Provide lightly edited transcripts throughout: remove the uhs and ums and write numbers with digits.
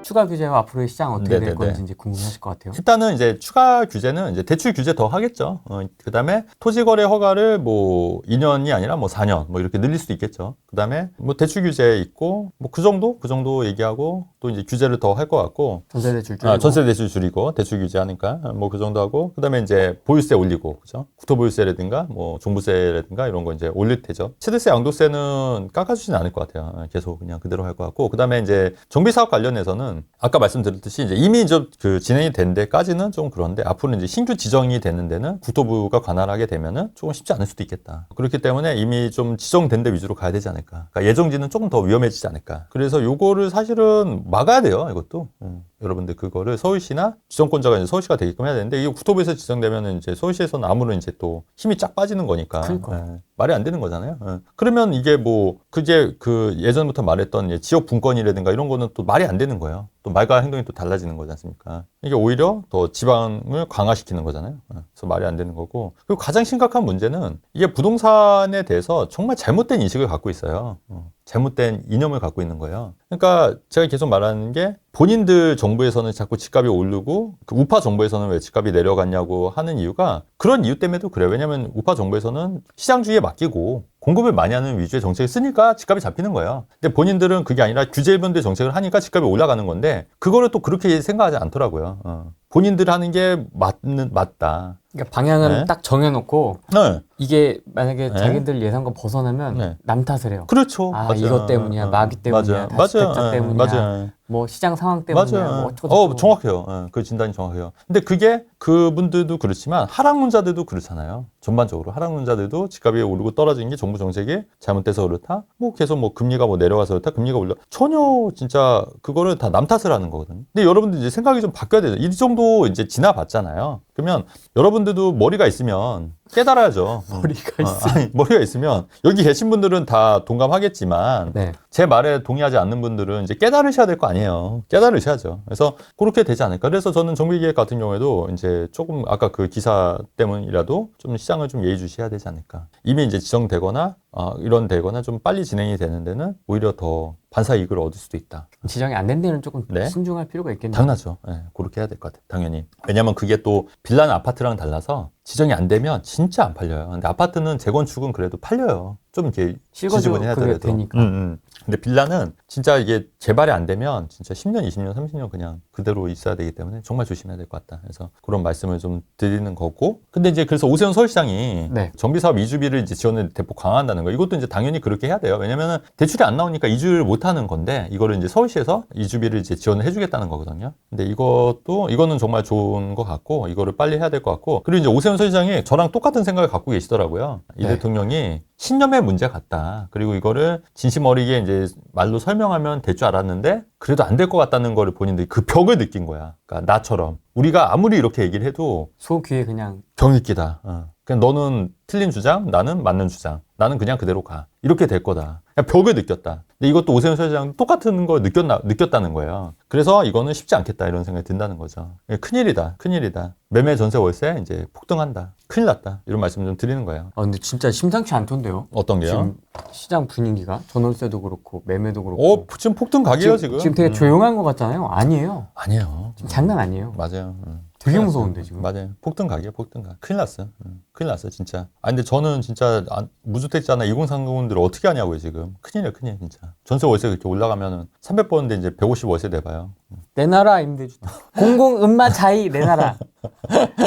추가 규제와 앞으로의 시장 어떻게 될 네네네. 건지 이제 궁금하실 것 같아요. 일단은 이제 추가 규제는 이제 대출 규제 더 하겠죠. 그 다음에 토지거래 허가를 뭐 2년이 아니라 뭐 4년 뭐 이렇게 늘릴 수도 있겠죠. 그 다음에 뭐 대출 규제 있고 뭐 그 정도 얘기하고 또 이제 규제를 더 할 것 같고. 전세 대출 줄이고. 전세 대출 줄이고 대출 규제하니까 뭐 그 정도 하고. 그 다음에 이제 보유세 올리고, 그죠? 국토보유세라든가 뭐 종부세라든가 이런 거 이제 올릴 테죠. 세대세, 양도세는 깎아주지는 않을 것 같아요. 계속 그냥 그대로 할 것 같고. 그 다음에 이제 정비사업 관련해서는 아까 말씀드렸듯이 이제 이미 그 진행이 된 데까지는 좀 그런데 앞으로 이제 신규 지정이 되는 데는 국토부가 관할하게 되면은 조금 쉽지 않을 수도 있겠다. 그렇기 때문에 이미 좀 지정된 데 위주로 가야 되지 않을까. 그러니까 예정지는 조금 더 위험해지지 않을까. 그래서 요거를 사실은 막아야 돼요, 이것도. 여러분들 그거를 서울시나 지정권자가 이제 서울시가 되게끔 해야 되는데, 이게 국토부에서 지정되면은 이제 서울시에서는 아무런 이제 또 힘이 쫙 빠지는 거니까. 말이 안 되는 거잖아요. 그러면 이게 뭐 그게 그 예전부터 말했던 지역 분권이라든가 이런 거는 또 말이 안 되는 거예요. 또 말과 행동이 또 달라지는 거지 않습니까? 이게 오히려 더 지방을 강화시키는 거잖아요. 그래서 말이 안 되는 거고. 그리고 가장 심각한 문제는 이게 부동산에 대해서 정말 잘못된 인식을 갖고 있어요. 잘못된 이념을 갖고 있는 거예요. 그러니까 제가 계속 말하는 게, 본인들 정부에서는 자꾸 집값이 오르고 그 우파 정부에서는 왜 집값이 내려갔냐고 하는 이유가 그런 이유 때문에도 그래요. 왜냐하면 우파 정부에서는 시장주의에 맡기고 공급을 많이 하는 위주의 정책을 쓰니까 집값이 잡히는 거예요. 근데 본인들은 그게 아니라 규제일본들 정책을 하니까 집값이 올라가는 건데, 그거를 또 그렇게 생각하지 않더라고요. 본인들 하는 게 맞다. 그러니까 방향은 딱 정해놓고 이게 만약에 자기들 예상과 벗어나면 남 탓을 해요. 그렇죠. 아, 이것 때문이야, 마귀 때문이야, 다시 백자 때문이야, 뭐 시장 상황 때문이야, 뭐 어쩌고 정확해요. 그 진단이 정확해요. 근데 그게 그분들도 그렇지만 하락론자들도 그렇잖아요. 전반적으로 하락론자들도 집값이 오르고 떨어진 게 정부 정책이 잘못돼서 그렇다, 뭐 계속 뭐 금리가 뭐 내려가서 그렇다, 금리가 올라, 전혀 진짜 그거를 다 남 탓을 하는 거거든요. 근데 여러분들 이제 생각이 좀 바뀌어야 돼요. 이 정도 이제 지나봤잖아요. 그러면 여러분들도 머리가 있으면 깨달아야죠. 머리가 있으면, 여기 계신 분들은 다 동감하겠지만 제 말에 동의하지 않는 분들은 이제 깨달으셔야 될 거 아니에요. 깨달으셔야죠. 그래서 그렇게 되지 않을까. 그래서 저는 정비기획 같은 경우에도 이제 조금 아까 그 기사 때문이라도 좀 시장을 좀 예의주시해야 되지 않을까. 이미 이제 지정되거나 이런 되거나 좀 빨리 진행이 되는 데는 오히려 더 반사 이익을 얻을 수도 있다. 지정이 안 된 데는 조금 신중할 필요가 있겠네요. 당연하죠. 그렇게 해야 될 것 같아요. 당연히. 왜냐면 그게 또 빌라는 아파트랑 달라서 지정이 안 되면 진짜 안 팔려요. 근데 아파트는 재건축은 그래도 팔려요. 좀 이렇게 지저분해야 되더라도. 근데 빌라는 진짜 이게 개발이 안 되면 진짜 10년, 20년, 30년 그냥 그대로 있어야 되기 때문에 정말 조심해야 될 것 같다. 그래서 그런 말씀을 좀 드리는 거고. 근데 이제 그래서 오세훈 서울시장이 정비사업 이주비를 이제 지원을 대폭 강화한다는 거, 이것도 이제 당연히 그렇게 해야 돼요. 왜냐면은 대출이 안 나오니까 이주를 못 하는 건데, 이거를 이제 서울시에서 이주비를 이제 지원을 해주겠다는 거거든요. 근데 이거는 정말 좋은 것 같고, 이거를 빨리 해야 될 것 같고. 그리고 이제 오세훈 서울시장이 저랑 똑같은 생각을 갖고 계시더라고요. 이 대통령이 신념의 문제 같다. 그리고 이거를 진심 어리게 이제 말로 설명하면 될 줄 알았는데 그래도 안 될 것 같다는 거를 본인들이 그 벽을 느낀 거야. 그러니까 나처럼 우리가 아무리 이렇게 얘기를 해도 소귀에 그냥 병익기다. 그냥 너는 틀린 주장, 나는 맞는 주장. 나는 그냥 그대로 가. 이렇게 될 거다. 그냥 벽을 느꼈다. 근데 이것도 오세훈 서울시장 똑같은 걸 느꼈다는 거예요. 그래서 이거는 쉽지 않겠다, 이런 생각이 든다는 거죠. 큰일이다. 매매, 전세, 월세 이제 폭등한다. 큰일 났다. 이런 말씀 좀 드리는 거예요. 근데 진짜 심상치 않던데요? 어떤 게요? 지금 시장 분위기가 전월세도 그렇고 매매도 그렇고. 지금 폭등 각이에요, 지금. 지금 되게 조용한 것 같잖아요. 아니에요. 지금 장난 아니에요. 맞아요. 되게 무서운데 지금. 맞아요. 폭등 각이에요, 폭등 각. 큰일 났어. 큰일 났어, 진짜. 근데 저는 진짜 무주택자나 2030분들을 어떻게 하냐고요, 지금. 큰일이에요, 큰일, 진짜. 전세 월세 그렇게 올라가면은 300번인데 이제 150 월세 내봐요. 내놔라, 임대주택. 공공 음마 자이 내놔라.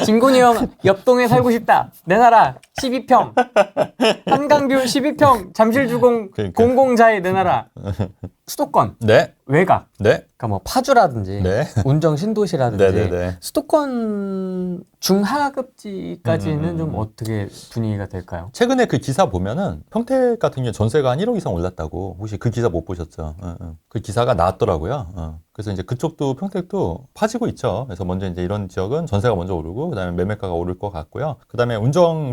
진곤이 형 옆동에 살고 싶다. 내놔라. 12평. 한강뷰 12평. 잠실주공 공공자이 내놔라. 수도권. 외곽. 그러니까 뭐 파주라든지 운정 신도시라든지 수도권 중하급지까지는 좀 어떻게 분위기가 될까요? 최근에 그 기사 보면은 평택 같은 경우 전세가 한 1억 이상 올랐다고. 혹시 그 기사 못 보셨죠? 그 기사가 나왔더라고요. 그래서 이제 그쪽도 평택도 파지고 있죠. 그래서 먼저 이제 이런 지역은 전세가 먼저 오르고 그다음에 매매가가 오를 것 같고요. 그다음에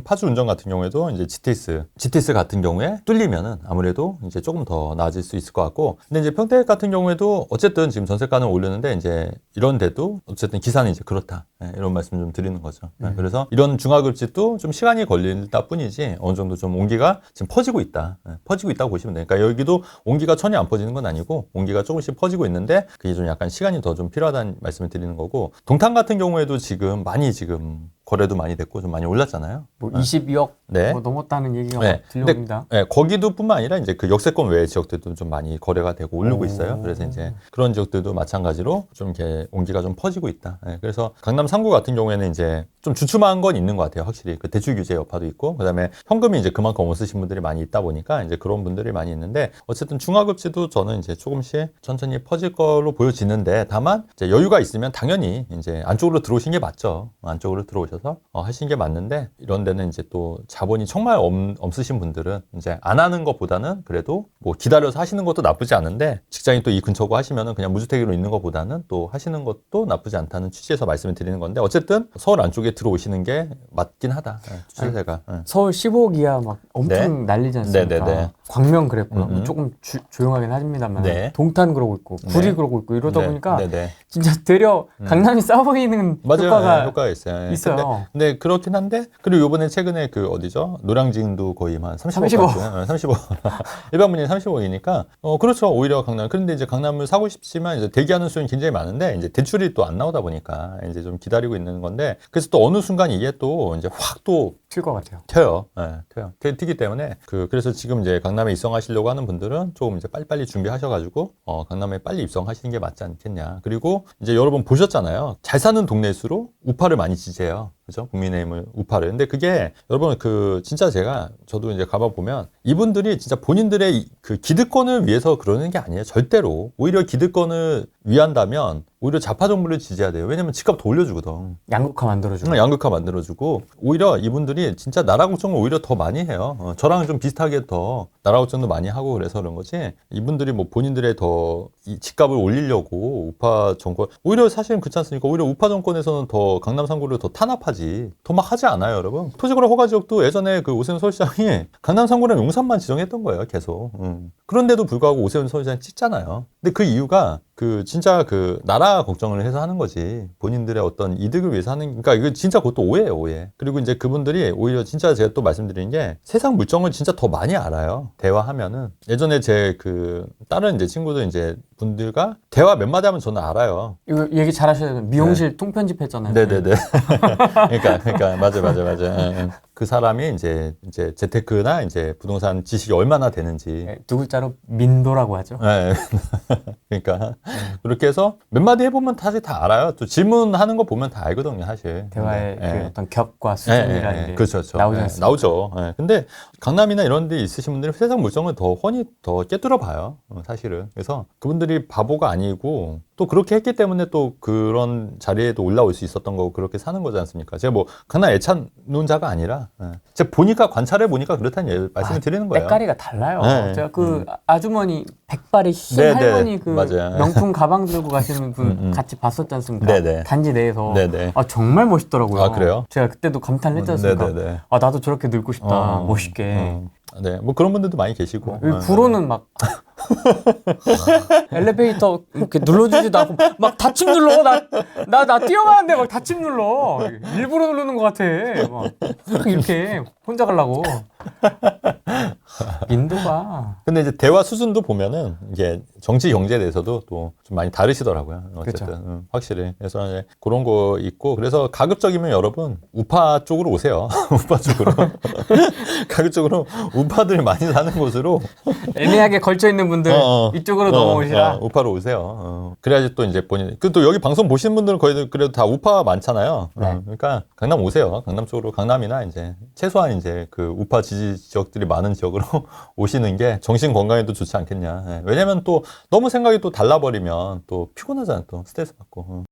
파주 운정 같은 경우에도 이제 GTS 같은 경우에 뚫리면은 아무래도 이제 조금 더 나아질 수 있을 것 같고, 근데 이제 평택 같은 경우에도 어쨌든 지금 전세가는 오르는데 이제 이런데도 어쨌든 기사는 이제 그렇다. 네, 이런 말씀 좀 드리는 거죠. 네, 그래서 이런 중하급지도 좀 시간이 걸린다 뿐이지 어느 정도 좀 온기가 지금 퍼지고 있다. 네, 퍼지고 있다고 보시면 돼요. 그러니까 여기도 온기가 전혀 안 퍼지는 건 아니고 온기가 조금씩 퍼지고 있는데 그게 좀 약간 시간이 더 좀 필요하다는 말씀을 드리는 거고 동탄 같은 경우에도 지금 많이 지금 거래도 많이 됐고 좀 많이 올랐잖아요. 뭐 22억 네. 뭐 넘었다는 얘기가 네. 들려옵니다. 네, 거기도 뿐만 아니라 이제 그 역세권 외의 지역들도 좀 많이 거래가 되고 오르고 있어요. 그래서 이제 그런 지역들도 마찬가지로 좀 이렇게 온기가 좀 퍼지고 있다. 네, 그래서 강남 3구 같은 경우에는 이제 좀 주춤한 건 있는 것 같아요. 확실히 그 대출 규제 여파도 있고 그다음에 현금이 이제 그만큼 없으신 분들이 많이 있다 보니까 이제 그런 분들이 많이 있는데 어쨌든 중하급지도 저는 이제 조금씩 천천히 퍼질 걸로 보여지는데 다만 이제 여유가 있으면 당연히 이제 안쪽으로 들어오신 게 맞죠. 안쪽으로 들어오셔서 하신 게 맞는데 이런 데는 이제 또 자본이 정말 없으신 분들은 이제 안 하는 것보다는 그래도 뭐 기다려서 하시는 것도 나쁘지 않은데 직장이 또 이 근처고 하시면은 그냥 무주택으로 있는 것보다는 또 하시는 것도 나쁘지 않다는 취지에서 말씀을 드리는 건데 어쨌든 서울 안쪽에 들어오시는 게 맞긴 하다. 추세가. 서울 15억 이하 막 엄청 네. 난리지 않습니까? 네네네. 광명 그랬고요. 조금 조용하긴 하십니다만 네. 동탄 그러고 있고 구리 네. 그러고 있고 이러다 네. 보니까 네네. 진짜 되려 강남이 싸 보이는 맞아요. 효과가 있어요. 있어요. 근데 그렇긴 한데 그리고 요번에 최근에 그 어디죠? 노량진도 거의 한 30억. 30억. 일반 분이 30억이니까 그렇죠. 오히려 강남. 그런데 이제 강남을 사고 싶지만 이제 대기하는 수는 굉장히 많은데 이제 대출이 또 안 나오다 보니까 이제 좀 기다리고 있는 건데 그래서 또 어느 순간 이게 또 이제 확 또 튈 것 같아요. 튀어요. 네, 튀어요. 튀기 때문에 그래서 지금 이제 강남에 입성하시려고 하는 분들은 조금 이제 빨리빨리 준비하셔가지고 강남에 빨리 입성하시는 게 맞지 않겠냐. 그리고 이제 여러분 보셨잖아요. 잘 사는 동네일수록 우파를 많이 지지해요. 그죠? 국민의힘을 우파를. 근데 그게 여러분 진짜 저도 이제 가봐 보면 이분들이 진짜 본인들의 그 기득권을 위해서 그러는 게 아니에요. 절대로. 오히려 기득권을 위한다면 오히려 좌파 정부를 지지해야 돼요. 왜냐면 집값 더 올려주거든. 양극화 만들어주고. 양극화 만들어주고 오히려 이분들이 진짜 나라 걱정을 오히려 더 많이 해요. 저랑 좀 비슷하게 더 나라 걱정도 많이 하고 그래서 그런 거지. 이분들이 뭐 본인들의 더 이 집값을 올리려고 우파 정권 오히려 사실은 그렇지 않습니까? 오히려 우파 정권에서는 더 강남 3구를 더 탄압하지. 더 막 하지 않아요, 여러분. 토지거래 허가 지역도 예전에 그 오세훈 서울시장이 강남 3구랑 용산만 지정했던 거예요, 계속. 그런데도 불구하고 오세훈 서울시장이 찍잖아요. 근데 그 이유가 진짜 나라 걱정을 해서 하는 거지. 본인들의 어떤 이득을 위해서 그러니까 이거 진짜 그것도 오해예요, 오해. 그리고 이제 그분들이 오히려 진짜 제가 또 말씀드리는 게 세상 물정을 진짜 더 많이 알아요. 대화하면은. 예전에 제 다른 이제 친구들 이제 분들과 대화 몇 마디 하면 저는 알아요. 이거 얘기 잘 하셔야 돼요. 미용실 통편집 했잖아요. 네네네. 그러니까 맞아. 그 사람이 이제 재테크나 이제 부동산 지식이 얼마나 되는지. 네, 두 글자로 민도라고 하죠. 네. 그러니까 그렇게 해서 몇 마디 해보면 사실 다 알아요. 또 질문하는 거 보면 다 알거든요, 사실. 대화의 네. 어떤 격과 수준이라는 게 그렇죠. 나오지 않습니까? 나오죠. 근데 강남이나 이런 데 있으신 분들은 세상 물정을 더 훤히 더 깨뚫어 봐요, 사실은. 그래서 그분들이 바보가 아니고 또 그렇게 했기 때문에 또 그런 자리에도 올라올 수 있었던 거고 그렇게 사는 거지 않습니까? 제가 뭐 강남 애찬론자가 아니라 제가 관찰해 보니까 그렇다는 말씀을 드리는 거예요. 때깔이가 달라요. 네. 제가 아주머니 백발의 흰 네, 할머니 맞아요. 명품 가방 들고 가시는 분 같이 봤었지 않습니까? 네네. 단지 내에서. 네네. 정말 멋있더라고요. 아, 그래요? 제가 그때도 감탄을 했지 않습니까? 네네네. 나도 저렇게 늙고 싶다. 멋있게. 네, 뭐 그런 분들도 많이 계시고. 구로는 막 엘리베이터 이렇게 눌러주지도 않고 막 닫힘 눌러. 나 뛰어가는데 막 닫힘 눌러. 일부러 누르는 것 같아. 막 이렇게 혼자 가려고. 인도가. 근데 이제 대화 수준도 보면은 이게 정치 경제에 대해서도 또 좀 많이 다르시더라고요. 어쨌든 그렇죠. 확실히. 그래서 이제 그런 거 있고 그래서 가급적이면 여러분 우파 쪽으로 오세요. 우파 쪽으로. 가급적으로 우파들 많이 사는 곳으로 애매하게 걸쳐 있는 분들 이쪽으로 넘어오시라. 우파로 오세요. 그래야지 또 이제 또 여기 방송 보시는 분들은 거의 그래도 다 우파 많잖아요. 네. 그러니까 강남 오세요. 강남 쪽으로 강남이나 이제 최소한 이제 그 우파 지지 지역들이 많은 지역으로 오시는 게 정신 건강에도 좋지 않겠냐. 왜냐면 또 너무 생각이 또 달라버리면 또 피곤하잖아요. 또 스트레스 받고.